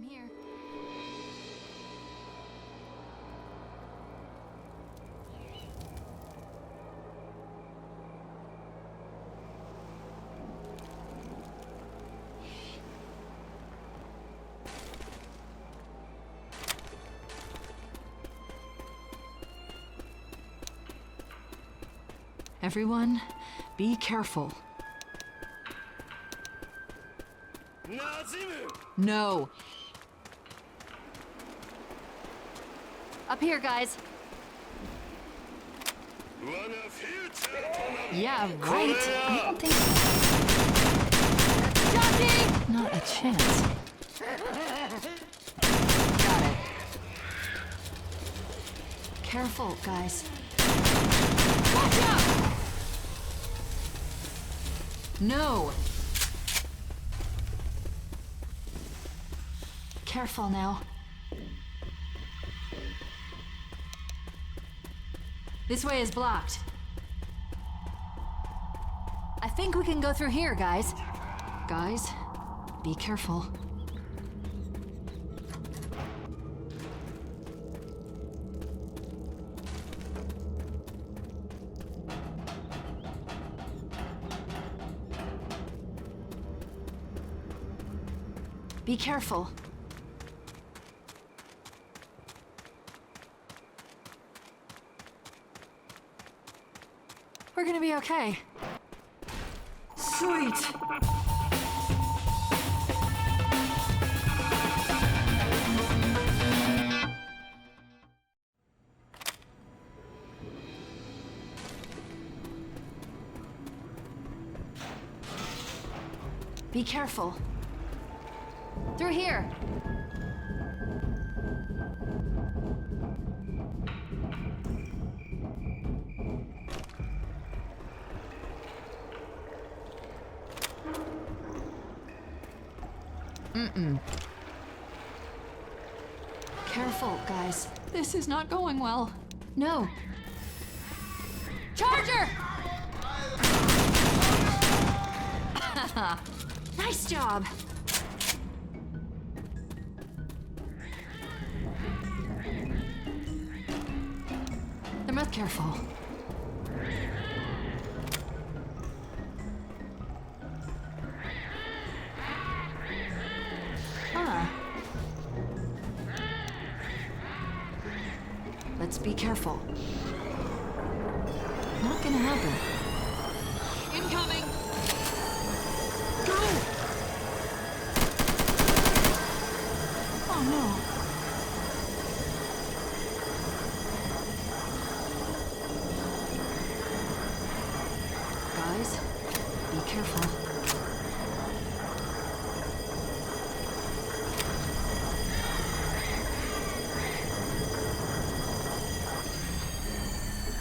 I'm here. Everyone, be careful. No. Up here, guys. Yeah, right. I don't think so. Jockey! Not a chance. Got it. Careful, guys. Watch out! No! Careful now. This way is blocked. I think we can go through here, guys. Guys, be careful. Be careful. We're gonna be okay. Sweet! Be careful. Through here. Careful, guys. This is not going well. No. Charger! Nice job! They're not careful. Huh. Let's be careful. Not gonna happen. Incoming! Go! Oh no. Guys, be careful.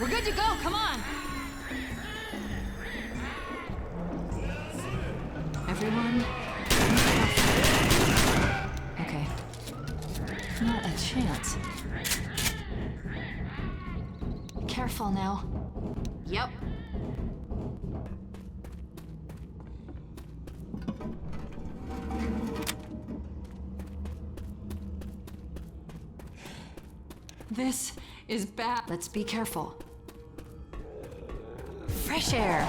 We're good to go, come on! Everyone, okay. Not a chance. Careful now. Yep. This is bad. Let's be careful. Fresh air.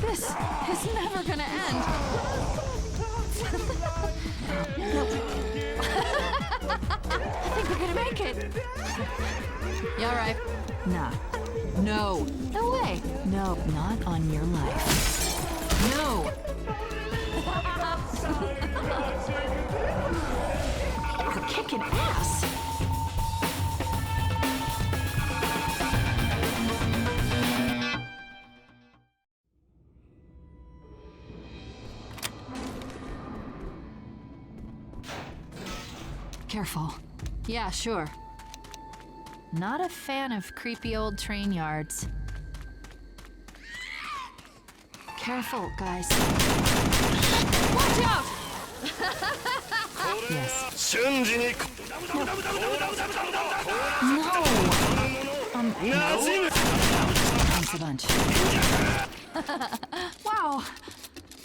This is never gonna end. I think we're gonna make it. You all right? Nah. No. No way. No, not on your life. No. We're kicking ass. Careful. Yeah, sure. Not a fan of creepy old train yards. Careful, guys. Watch out! Yes. No. No. Thanks a bunch. Wow.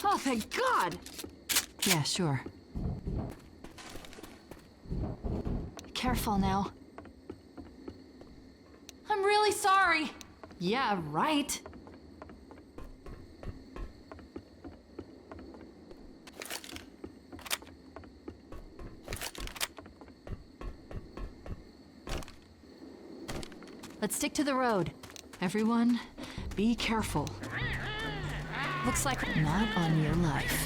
Oh, thank God. Yeah, sure. careful now. I'm really sorry. Yeah, right. Let's stick to the road. Everyone, be careful. Looks like not on your life.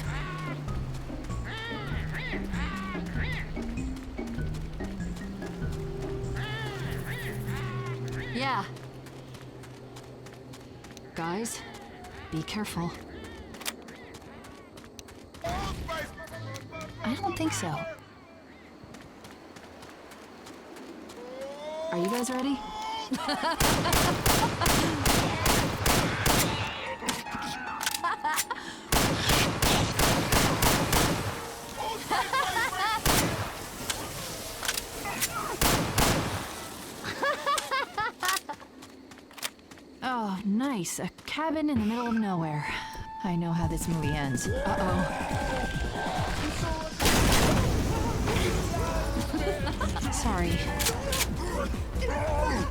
Yeah. Guys, be careful. I don't think so. Are you guys ready? Oh, nice. A cabin in the middle of nowhere. I know how this movie ends. Uh-oh. Sorry.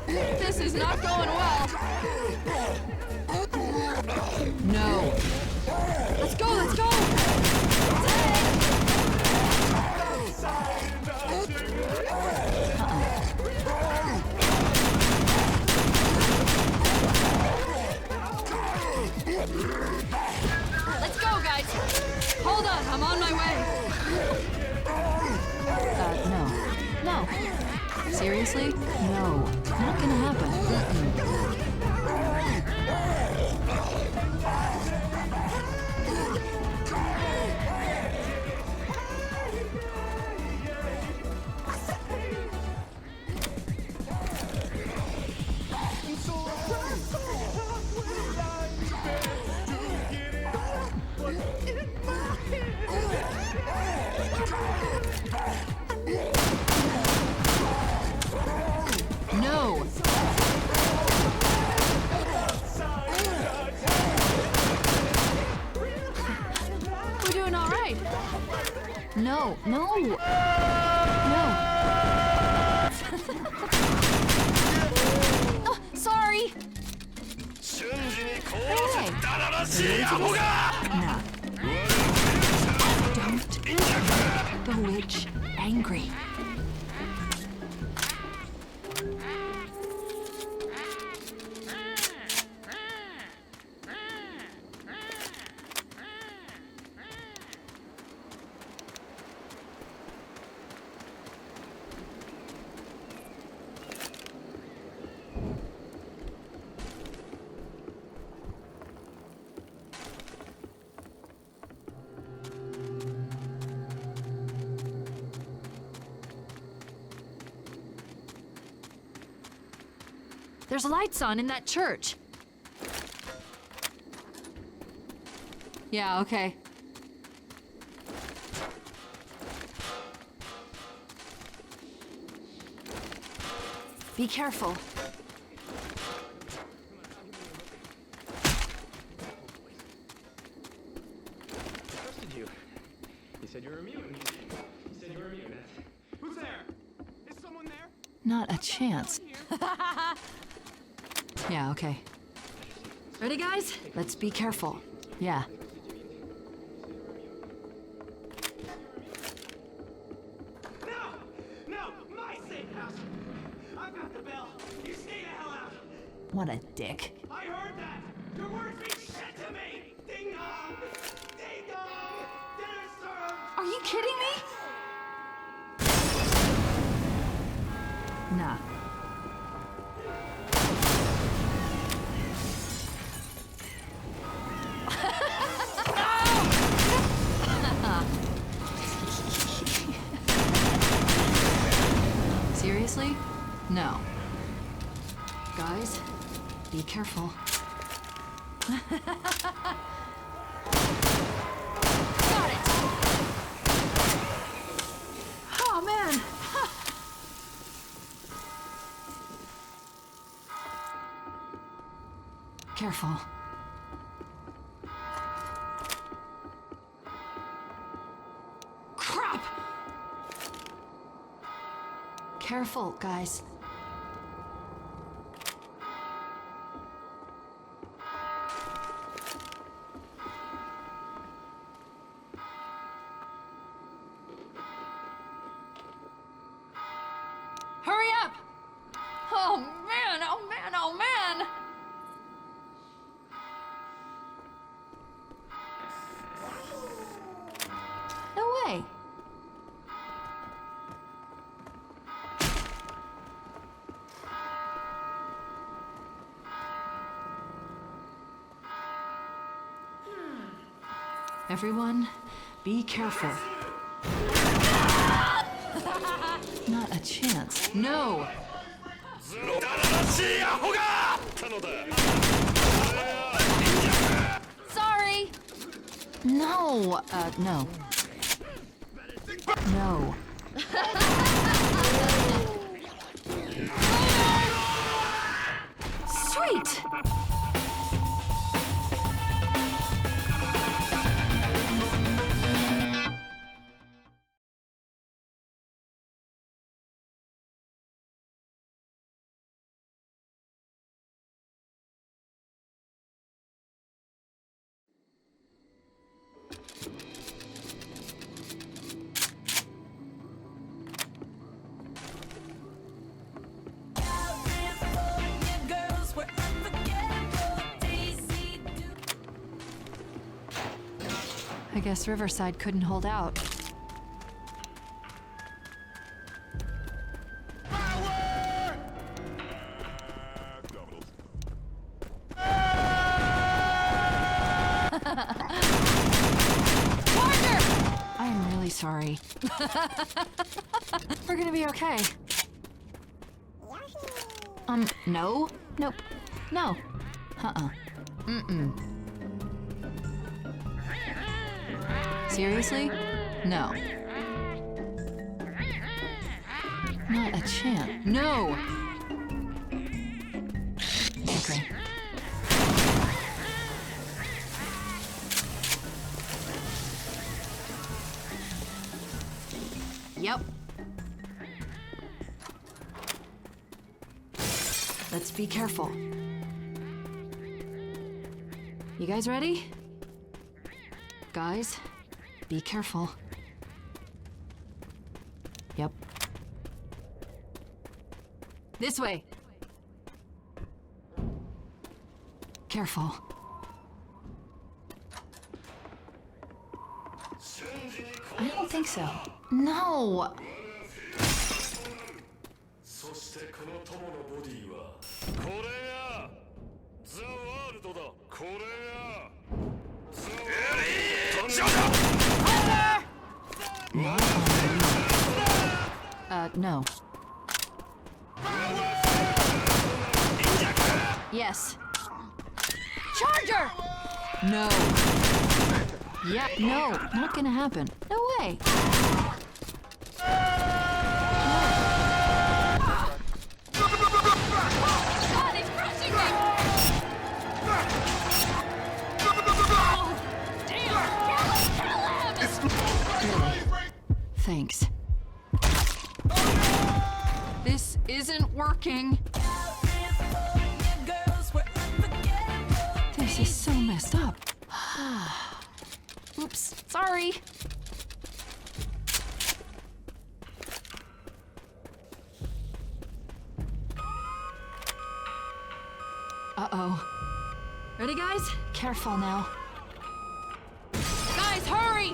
This is not going well. No. Let's go, let's go! Let's go, guys! Hold on, I'm on my way! No. No. Seriously? No. Not gonna happen. No! We're doing all right. No, no. No. Oh, sorry. Hey. Nah. Don't make the witch angry. There's lights on in that church. Yeah, okay. Be careful. Trusted you. You said you were immune. You said you were immune. Who's there? Is someone there? Not a chance. Yeah, okay. Ready, guys? Let's be careful. Yeah. No! No! My safe house! I've got the bell. You stay the hell out! What a dick. I heard that! Your words mean shit to me! Ding dong! Ding dong! Dinner served! Are you kidding me? Nah. Seriously? No. Guys, be careful. Got it! Oh, man! Careful. Crap! careful, guys. Hurry up! Oh man, oh man, oh man! No way. Everyone, be careful. Not a chance. No! Sorry! No! No. No. Sweet! I guess Riverside couldn't hold out. I'm really sorry. We're gonna be okay. No? Nope. No. Mm-mm. Seriously? No. Not a chance. No! Okay. Yep. Let's be careful. You guys ready? Guys, be careful. Yep. This way. Careful. I don't think so. No! そしてこの友のボディはこれがザ・ワールドだこれがザ・ワールド No. Yes. Charger! No. Yeah, no, not gonna happen. No way. God, he's crushing me! Oh, damn! Kill him! Really? Thanks. This isn't working. This is so messed up. Oops, sorry. Uh-oh. Ready, guys? Careful now. Guys, hurry!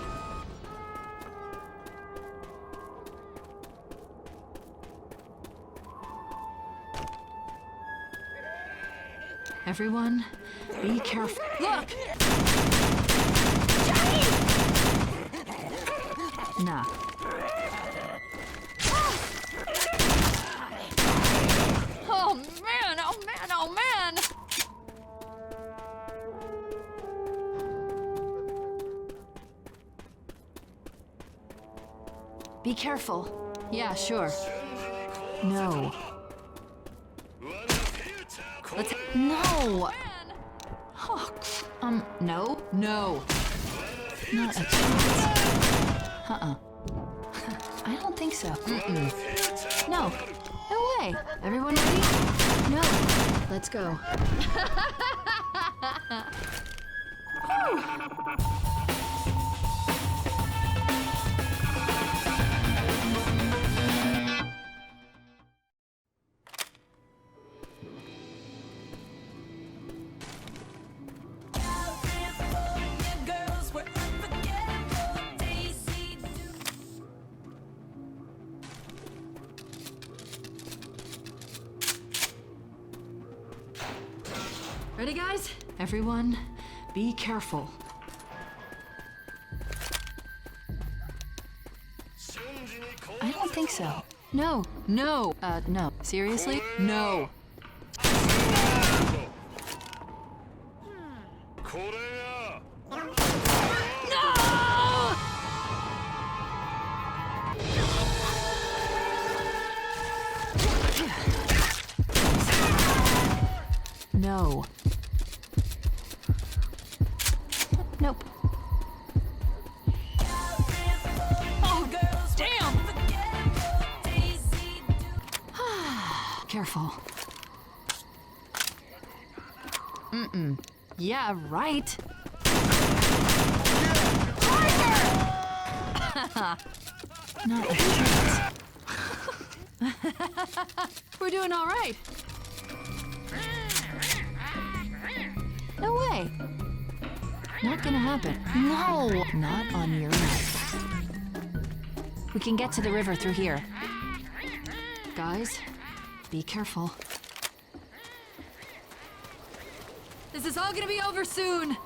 Everyone, be careful. Look! Jackie! Nah. Oh man, oh man, oh man! Be careful. Yeah, sure. No. Let's... No! Oh, no? No. Not a chance. I don't think so. Mm-mm. No. No way. Everyone ready? No. Let's go. Ready, guys? Everyone, be careful. I don't think so. No, no, no. Seriously? No. これが No. Nope. Oh, damn! Careful. Yeah, right. Not a chance. We're doing all right. No way. Not gonna happen. No, not on your life. We can get to the river through here. Guys, be careful. This is all gonna be over soon.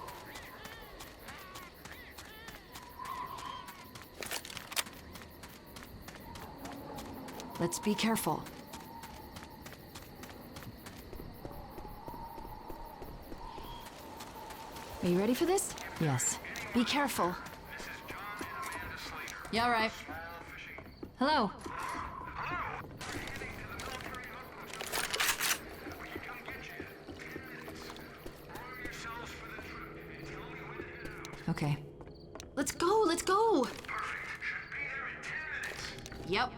Let's be careful. Are you ready for this? Yes. Be careful. Yeah, all right. Hello. Okay. Let's go, let's go! Yep.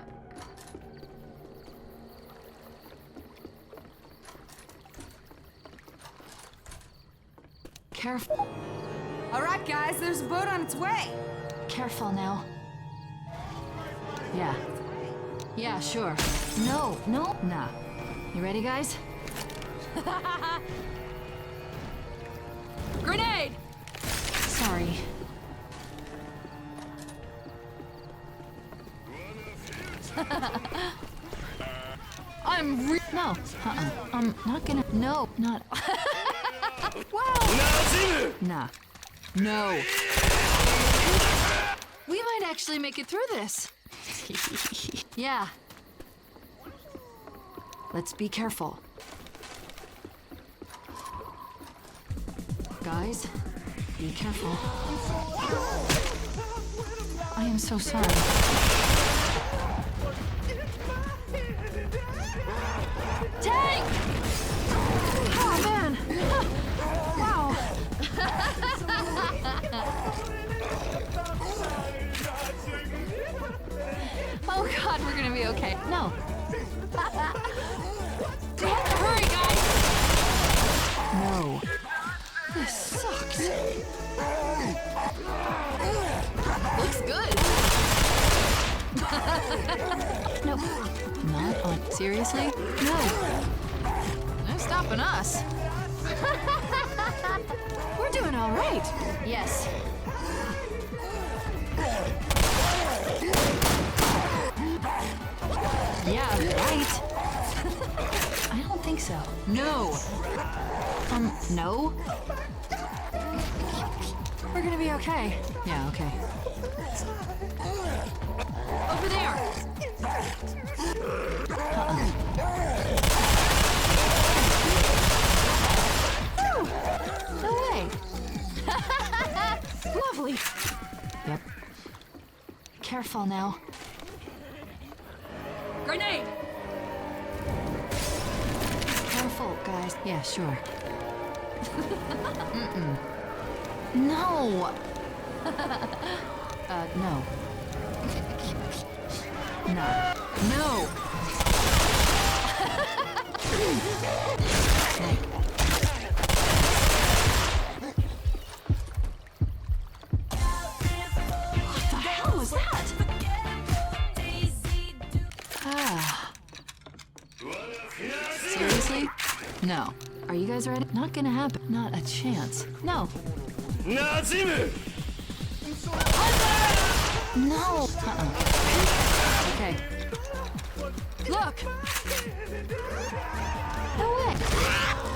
Careful. All right, guys, there's a boat on its way. Careful now. Yeah. Yeah, sure. No, no, nah. You ready, guys? Grenade! Sorry. No. I'm not gonna. No, not. Wow. Nah. No. We might actually make it through this. Yeah. Let's be careful. Guys, be careful. I am so sorry. Tank! Oh, man. Wow. Oh, God, we're gonna be okay. No. We have to hurry, guys! No. This sucks. Looks good. No. Not on. Seriously? No. No stopping us. We're doing all right. Yes. Yeah, right. I don't think so. No. No? We're gonna be okay. Yeah, okay. Over there! Whew! No way! Lovely! Yep. Careful now. Grenade! Careful, guys. Yeah, sure. No! No. No. No! What the hell was that? Ah. Seriously? No. Are you guys ready? Not gonna happen. Not a chance. No. 馴染む No. Okay. Look. No way.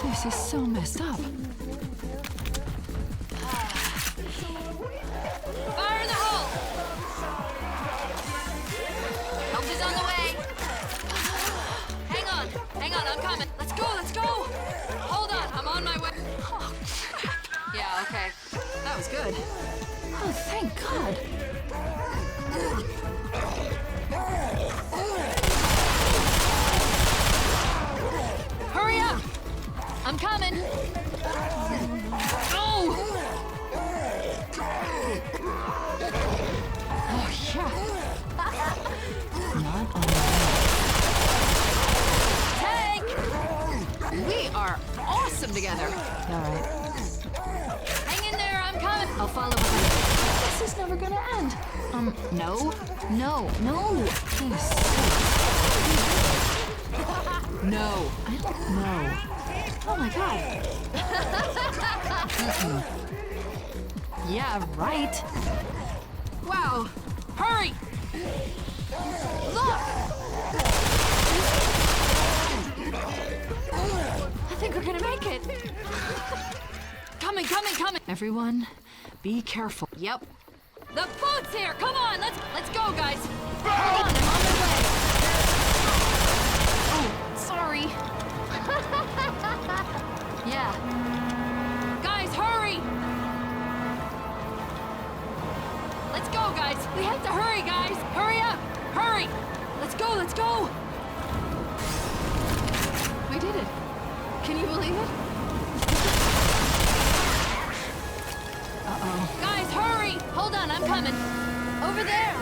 This is so messed up. Fire in the hole! Help is on the way! Hang on, I'm coming. Let's go! Hold on, I'm on my way. Oh, crap. Yeah, okay. That was good. Oh, thank God. Hurry up! I'm coming! Oh! Oh, yeah. Not on Tank! We are awesome together! All right. Hang in there, I'm coming! I'll follow behind you. This is never gonna end. No. This No. I don't know. Oh my God. Yeah, right. Wow! Hurry! Look! I think we're gonna make it. Coming! Everyone, be careful. Yep. The boat's here! Come on, let's go, guys! Hold on, I'm on my way. Oh, sorry. Yeah. Guys, hurry! Let's go, guys! We have to hurry, guys! Hurry up! Hurry! Let's go! We did it. Can you believe it? Guys, hurry! Hold on, I'm coming. Over there!